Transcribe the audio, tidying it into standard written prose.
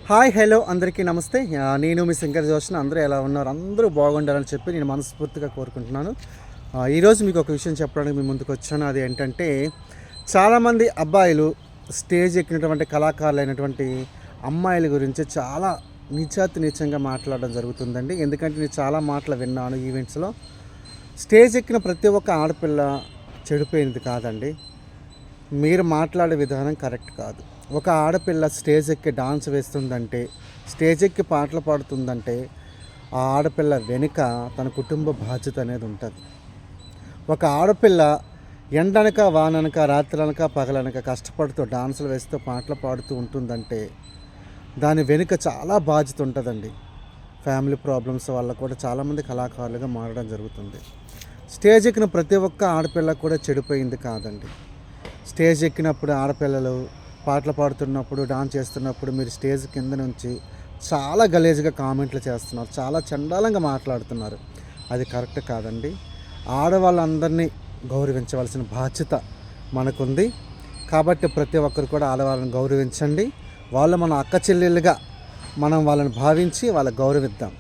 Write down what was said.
Hi hello అందరికీ నమస్తే. నేను మీ శంకర్ జోష్న. అందరూ ఎలా ఉన్నారు? అందరూ బాగుండాలని చెప్పి నేను మనస్ఫూర్తిగా కోరుకుంటున్నాను. ఈరోజు మీకు ఒక విషయం చెప్పడానికి మీ ముందుకు వచ్చాను. అది ఏంటంటే, చాలామంది అబ్బాయిలు స్టేజ్ ఎక్కినటువంటి కళాకారులైనటువంటి అమ్మాయిల గురించి చాలా నీచంగా మాట్లాడడం జరుగుతుందండి. ఎందుకంటే నేను చాలా మాటలు విన్నాను ఈవెంట్స్లో. స్టేజ్ ఎక్కిన ప్రతి ఒక్క ఆడపిల్ల చెడిపోయింది కాదండి. మీరు మాట్లాడే విధానం కరెక్ట్ కాదు. ఒక ఆడపిల్ల స్టేజ్ ఎక్కి డాన్స్ వేస్తుందంటే, స్టేజ్ ఎక్కి పాటలు పాడుతుందంటే, ఆ ఆడపిల్ల వెనుక తన కుటుంబ బాధ్యత అనేది ఉంటుంది. ఒక ఆడపిల్ల ఎండనక వాననక రాత్రనక పగలనక కష్టపడుతూ డాన్సులు వేస్తూ పాటలు పాడుతూ ఉంటుందంటే దాని వెనుక చాలా బాధ్యత ఉంటుందండి. ఫ్యామిలీ ప్రాబ్లమ్స్ వల్ల కూడా చాలామంది కళాకారులుగా మారడం జరుగుతుంది. స్టేజ్ ఎక్కిన ప్రతి ఒక్క ఆడపిల్ల కూడా చెడిపోయింది కాదండి. స్టేజ్ ఎక్కినప్పుడు ఆడపిల్లలు పాటలు పాడుతున్నప్పుడు, డాన్స్ చేస్తున్నప్పుడు మీరు స్టేజ్ కింద నుంచి చాలా గలీజ్గా కామెంట్లు చేస్తున్నారు, చాలా చండాలంగా మాట్లాడుతున్నారు. అది కరెక్ట్ కాదండి. ఆడవాళ్ళందరినీ గౌరవించవలసిన బాధ్యత మనకుంది. కాబట్టి ప్రతి ఒక్కరు కూడా ఆడవాళ్ళని గౌరవించండి. వాళ్ళు మన అక్క చెల్లెళ్ళుగా మనం వాళ్ళని భావించి వాళ్ళని గౌరవిద్దాం.